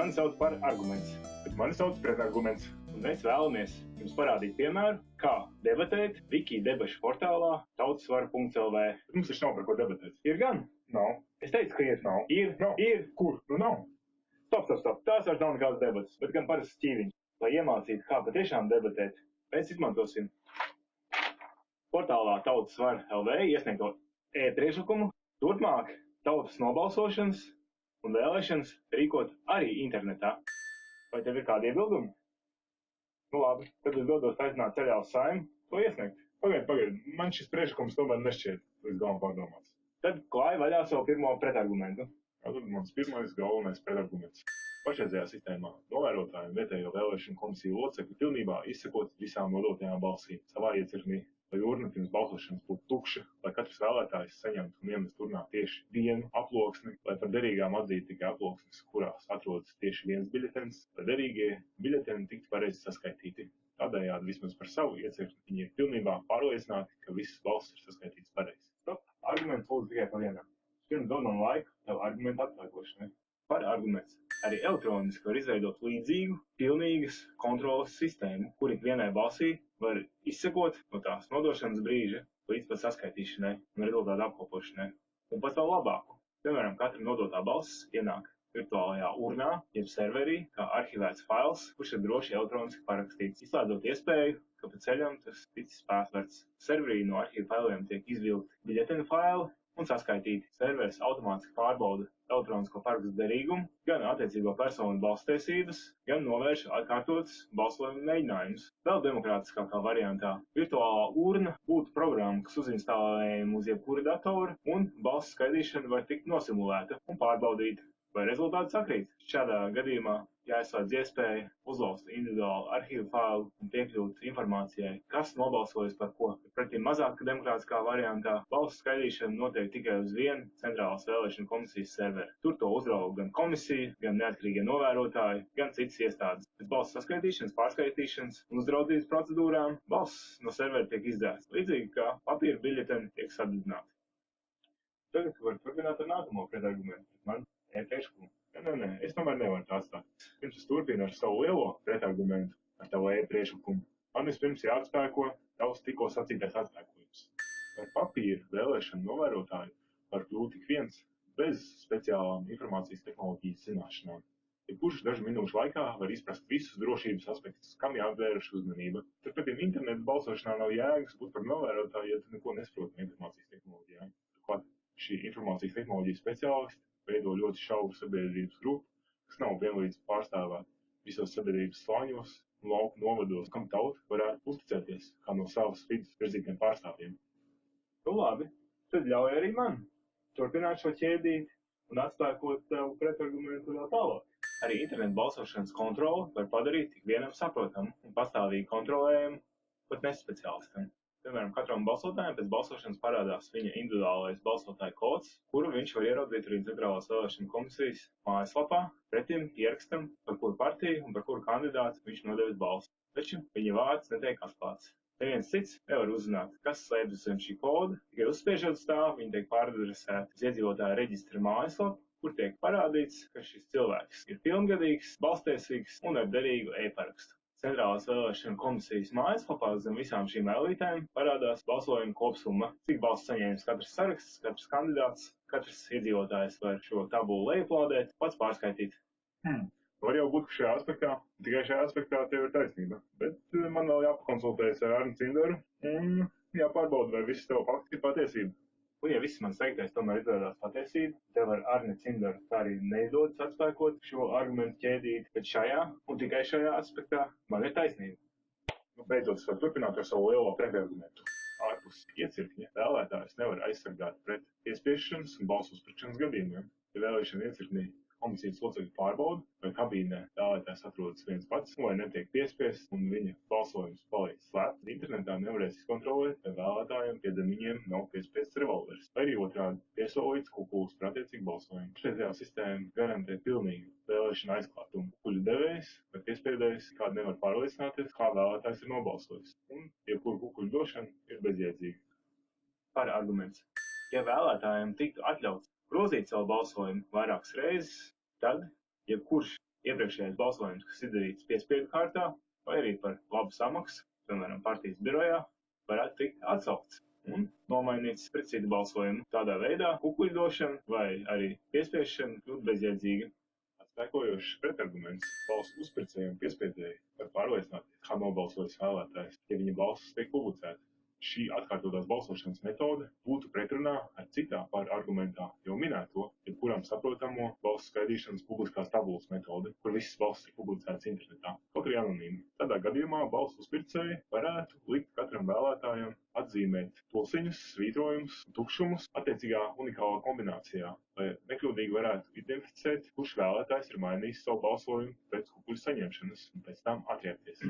Mani sauc par arguments, bet mani sauc pret arguments. Un mēs vēlamies jums parādīt piemēru, kā debatēt Wiki debašu portālā tautasvara.lv. Mums taču nav par ko debatēt. Ir gan? Nav. Es teicu, ka ir. Nav. Ir. Nav. Ir. Kur? Nu nav. Stop. Tās vairs nav nekādas debatas, bet gan parasts ķīviņš. Lai iemācītu, kā patiešām debatēt, mēs izmantosim portālā tautasvara.lv iesniegto e-priekšlikumu. Turpmāk tautas nobalsošanas un vēlēšanas rīkot arī internetā. Vai tev ir kādi iebildumi? Nu labi, tad es dodos aicināt ceļā uz Saeimu to iesniegt. Pagaid, man šis priekšlikums tomēr nešķiet līdz galam pārdomāts. Tad klāj vaļā savu pirmo pretargumentu. Tad mans pirmais galvenais pretarguments. Pašreizējā sistēmā novērotājiem vietējo vēlēšanu komisiju locekļi pilnībā izsekot visām nodotajām balsīm savā iecirknī, lai urna pirms balsošanas būtu tukša, lai katrs vēlētājs saņemtu un iemestu urnā tieši vienu aploksni, lai par derīgām atzītu tikai aploksnes, kurās atrodas tieši viens biļetens, lai derīgie biļeteni tiktu pareizi saskaitīti. Tādējādi vismaz par savu iecirkni viņi ir pilnībā pārliecināti, ka visas balsis ir saskaitītas pareizi. Stop, arguments lūdzu tikai par vienam. Pirms dod man laiku tev argumentu atkārtošanai. Par arguments. Arī elektroniski var izveidot līdzīgu, pilnīgas kontrolas sistēmu, kur ikvienai balsī var izsekot no tās nodošanas brīža līdz pat saskaitīšanai un rezultātu apkopošanai. Un pat vēl labāku. Piemēram, katra nodotā balss ienāk virtuālajā urnā, jeb serverī, kā arhivēts fails, kurš ir droši elektroniski parakstīts, izslēdzot iespēju, ka pa ceļam tas ticis pārtverts. Serverī no arhīva failiem tiek izvilkti biļetenu faili un saskaitīti. Serveris automātiski pārbauda elektronisko parakstu derīgumu, gan attiecīgo personu balsstiesības, gan novērš atkārtotas balsojuma mēģinājumus. Vēl demokrātiskākā variantā virtuālā urna būtu programma, kas uzinstalējama uz jebkura datora, un balsu skaitīšana var tikt nosimulēta un pārbaudīta, vai rezultāti sakrīt. Šādā gadījumā jāizslēdz iespēja uzlauzt individuālu arhīvu failu un piekļūt informācijai, kas nobalsojas par ko. Pretī mazāk demokrātiskā variantā balsu skaitīšana notiek tikai uz vienu centrālās vēlēšanu komisijas serveri. Tur to uzrauga gan komisija, gan neatkarīgie novērotāji, gan citas iestādes. Pēc balsu saskaitīšanas, pārskaitīšanas un uzraudzības procedūrām balss no servera tiek izdēsts, līdzīgi kā papīra biļeteni tiek sadedzināti. Tagad var turpināt ar nākamo pretargumentu. Man e-priekšlikumu. Nē, es tomēr nevaru tā atstāt. Pirms es turpinu ar savu lielo pretargumentu, ar tavu e-priekšlikumu. Man vispirms jāatspēko tavs tikko sacītais atspēkojums. Ar papīra vēlēšanu novērotāju var kļūt tik viens bez speciālām informācijas tehnoloģijas zināšanām. Jebkurš dažu minūšu laikā var izprast visus drošības aspektus, kam jāvērš uzmanība. Turpretī internetu balsošanā nav jēgas būt par novērotāju, ja tu neko nesaproti no informācijas tehnoloģijām. Turklāt šī informācijas tehnoloģija speciālisti veido ļoti šauru sabiedrības grupu, kas nav vienlīdz pārstāvēt visos sabiedrības slāņos un lauku novados, kam tauta varētu uzticēties kā no savas vidas virzītiem pārstāvjiem. Nu labi, tad ļauj arī man turpināt šo ķēdīt un atspēkot tev pretargumentu vēl tālāk. Arī internetu balsošanas kontroli var padarīt tik vienam saprotamu un pastāvīgi kontrolējumu pat nespeciālistam. Piemēram, katram balsotājam pēc balsošanas parādās viņa individuālais balsotāja kods, kuru viņš var ieraudzīt arī centrālās vēlēšanu komisijas mājaslapā, pretim ierakstam, par kuru partiju un par kuru kandidātu viņš nodevis balsu. Taču viņa vārds netiek atklāts. Neviens cits nevar uzzināt, kas slēpjas zem šī koda, tikai uzspiežot stāvu, viņa tiek pāradresēta uz iedzīvotāja reģistra mājaslapu, kur tiek parādīts, ka šis cilvēks ir pilngadīgs, balstiesīgs un ar derīgu e-parakstu. Centrālās vēlēšanu komisijas mājaslapā zem visām šīm ēlītēm parādās balsojuma kopsumma, cik balsu saņēmis katrs saraksts, katrs kandidāts, katrs iedzīvotājs var šo tabulu lejuplādēt, pats pārskaitīt. Var jau būt, ka šajā aspektā, tikai šajā aspektā tev ir taisnība, bet man vēl jāpakonsultējas ar Arni Cinderu un jāpārbauda, vai viss tev faktiski ir patiesība. Un ja viss mans teiktais tomēr izrādās patiesība, tev ar Arni Cinderu tā arī neizdodas atspēkot šo argumentu ķēdīt, bet šajā un tikai šajā aspektā man ir taisnība. Nu, beidzot, es varu turpināt ar savu lielo pretargumentu. Ārpus iecirkņa vēlētājs nevar aizsargāt pret iespiešanas un balsu uzpirkšanas gadījumiem. Ja vēlēšana iecirknī komisijas locekļu pārbauda, vai kabīnē vēlētājs atrodas viens pats, vai netiek piespiests un viņa balsojums paliek slēpts, internetā nevarēs izkontrolēt, vai vēlētājiem piedem viņiem nav piespiests revolvers, vai arī otrādi piesolīts kukuls par attiecīgu balsojumu. Šajā sistēma garantē pilnīgu vēlēšana aizklātumu. Kukuļu devējs vai piespiedējs kādu nevar pārliecināties, kā vēlētājs ir nobalsojis, un jebkuru kukuļu došana ir bezjēdzīga. Par arguments. Ja vēlētājiem tiktu atļauts grozīt savu balsojumu vairākas reizes, tad jebkurš iepriekšējais balsojums, kas izdarīts piespiedu kārtā, vai arī par labu samaksu, piemēram, partijas birojā, varētu tikt atsaukts un nomainīts pret citu balsojumu. Tādā veidā kukuļdošana vai arī piespiešana kļūt bezjēdzīga. Atspēkojošs pretarguments balsu uzpircējiem piespiedēji var pārliecināties, kā nobalsojas vēlētājs, ja viņa balsis tiek publicēta. Šī atkārtotās balsošanas metode būtu pretrunā ar citā pārargumentā jau minēto, jebkuram saprotamo balsu skaitīšanas publiskās tabulas metodi, kur visas balsis ir publicētas internetā, kaut arī anonīmi. Tādā gadījumā balsu uzpircēji varētu likt katram vēlētājam atzīmēt tulsiņus, svītrojumus un tukšumus attiecīgā unikālā kombinācijā, lai nekļūdīgi varētu identificēt, kurš vēlētājs ir mainījis savu balsojumu pēc kukuļu saņemšanas un pēc tam atriepties.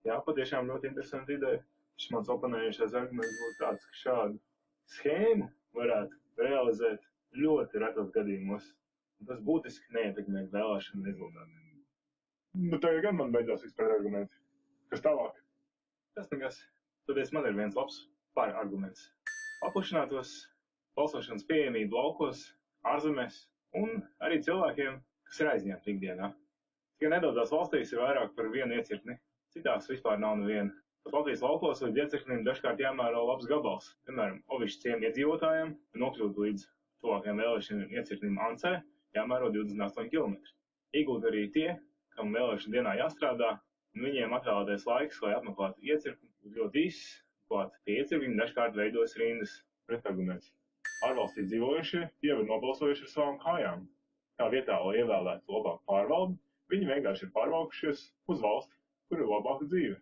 Jā, patiešām ļoti interesanti ideja. Šis mans oponējušais arguments būtu tāds, ka šādu schēmu varētu realizēt ļoti retos gadījumos. Un tas būtiski neietekmē vēlēšanu rezultātu. Tagad gan man beidzās vispār argumenti. Kas tālāk? Tas nekas. Toties man ir viens labs pārarguments. Paplašinātos balsošanas pieejamību laukos, ārzemēs un arī cilvēkiem, kas ir aizņemti ikdienā. Tikai nedaudzās valstīs ir vairāk par vienu iecirkni, citās vispār nav neviena. Pat Latvijas laukos līdz iecirknim dažkārt jāmēro labs gabals. Piemēram, Ovišķu ciema iedzīvotājiem, nokļūt līdz tuvākajam vēlēšanu iecirknim Ancē, jāmēro 28 km. Iegūt arī tie, kam vēlēšana dienā jāstrādā, un viņiem atvēlētais laiks, lai apmeklētu iecirkni, ļoti īss, klāt pie iecirkņiem dažkārt veidojas rindas. Pretarguments. Ārvalstī dzīvojušie jau ir nobalsojuši ar savām kājām. Tā vietā, lai ievēlētu labāku pārvaldi, viņi vienkārši ir pārvākušies uz valsti, kur ir labāka dzīve.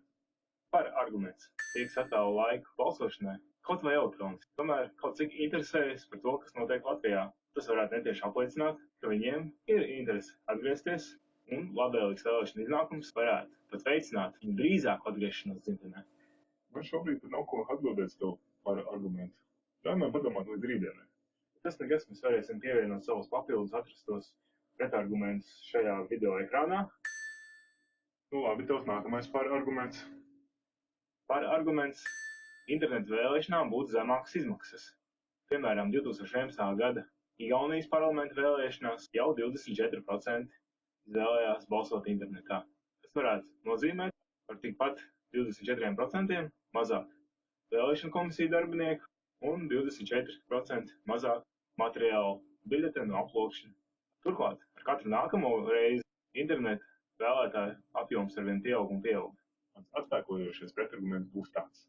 Pārarguments. Tieks atvēlu laiku balsošanai, kaut vai elektroniski. Tomēr kaut cik interesējas par to, kas notiek Latvijā. Tas varētu netieši apliecināt, ka viņiem ir interese atgriezties, un labvēlīgs vēlēšana iznākums varētu pat veicināt viņu drīzāku atgriešanos dzimtenē. Man šobrīd nav ko atbildēt tev par argumentu. Ļauj padomāt līdz rītdienai. Tas nekas, mēs varēsim pievienot savus papildus atrastos pretargumentus šajā video ekrānā. Nu labi, tavs nākamais pārarguments. Pārarguments. Internetu vēlēšanām būtu zemākas izmaksas. Piemēram, 2011. gada Igaunijas parlamenta vēlēšanās jau 24% izvēlējās balsot internetā. Tas varētu nozīmēt par tikpat 24% mazāk vēlēšanu komisiju darbinieku un 24% mazāk materiālu biļetenu aplokšanu. Turklāt, ar katru nākamo reizi internetu vēlētāju apjoms arvien pieaug un pieaug. Atspēkojošais pretarguments būs tāds.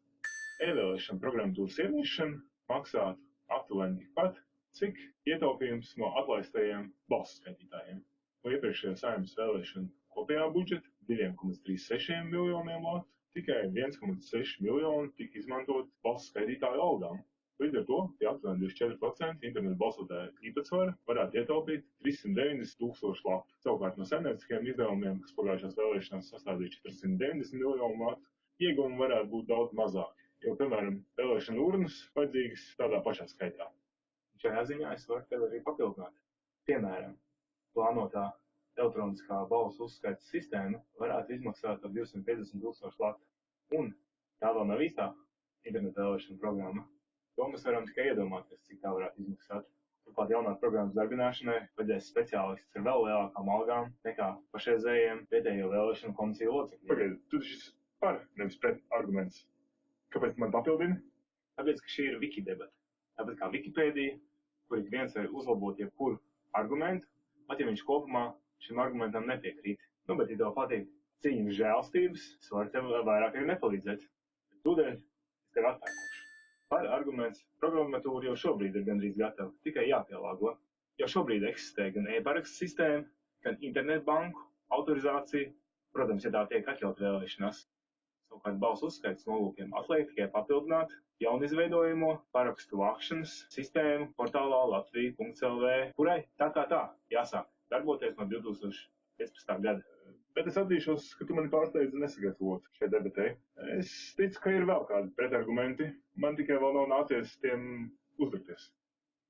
E-vēlēšana programmatūras ieviešana maksātu aptuveni tikpat, cik ietaupījums no atlaistajiem balsu skaitītājiem. No iepriekšējā Saeimas vēlēšana kopējā budžeta 2,36 miljoniem latu, tikai 1,6 miljoni tika izmantot balsu skaitītāju algām. Līdz ar to, ja aptuveni 24% internetu balsotāju īpatsvara varētu ietaupīt 390 000 latu. Savukārt no saimnieciskiem izdevumiem, kas pagājušās vēlēšanās sastādīja 490 miljonu latu, ieguvumi varētu būt daudz mazāki, jo, piemēram, vēlēšana urnas vajadzīgas tādā pašā skaitā. Šajā ziņā es varu tev arī papildināt. Piemēram, plānotā elektroniskā balsu uzskaitas sistēma varētu izmaksāt ap 250 000 latu. Un tā vēl nav īstā interneta vēlēšana programma. To mēs varam tikai iedomāties, cik tā varētu izmaksāt. Turklāt jaunās programmas darbināšanai vajadzēs speciālistus ar vēl lielākām algām nekā pašreizējiem vietējo vēlēšanu komisiju locekļiem. Pagaid, tu taču par, nevis pret arguments. Kāpēc man papildini? Tāpēc, ka šī ir wiki debata. Tāpēc kā Wikipēdija, kur ik viens var uzlabot jebkuru argumentu, pat ja viņš kopumā šim argumentam nepiekrīt. Bet, ja tev patīk cīņa uz žēlstības, es varu tev vairāk arī nepalīdzēt. Bet tūdēļ es tev atpērkošu. Pārarguments. Programmatūra jau šobrīd ir gandrīz gatava, tikai jāpielāgo. Jau šobrīd eksistē gan e-parakstu sistēma, gan internetbanku, autorizācija, protams, ja tā tiek atļaut vēlēšanās. Savukārt balsu uzskaitas nolūkiem atliek tikai papildināt jaunizveidojamo parakstu vākšanas sistēmu portālā latvija.lv, kurai tā jāsāk darboties no 2015. gada. Bet es atzīšos, ka tu mani pārsteidzi nesagatavot šai debatei. Es ticu, ka ir vēl kādi pretargumenti, man tikai vēl nav nācies tiem uzdurties.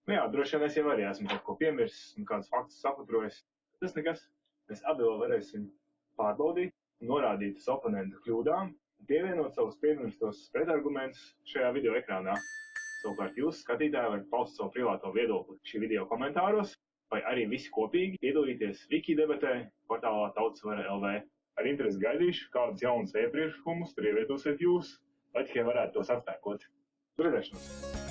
Nu jā, droši vien es jau arī esmu kaut ko piemirsis un kādus faktus saputrojis. Tas nekas, mēs abi vēl varēsim pārbaudīt un norādīt uz oponentu kļūdām un pievienot savus piemirstos pretargumentus šajā video ekrānā. Savukārt jūs, skatītāji, varat paust savu privāto viedokli šī video komentāros vai arī visi kopīgi piedalīties Wiki debatē portālā Tautsvara LV. Ar interesi gaidīšu, kādus jaunus e-priekšlikumus tur ievietosiet jūs, lai tikai varētu tos atspēkot. Tur redzēšanos!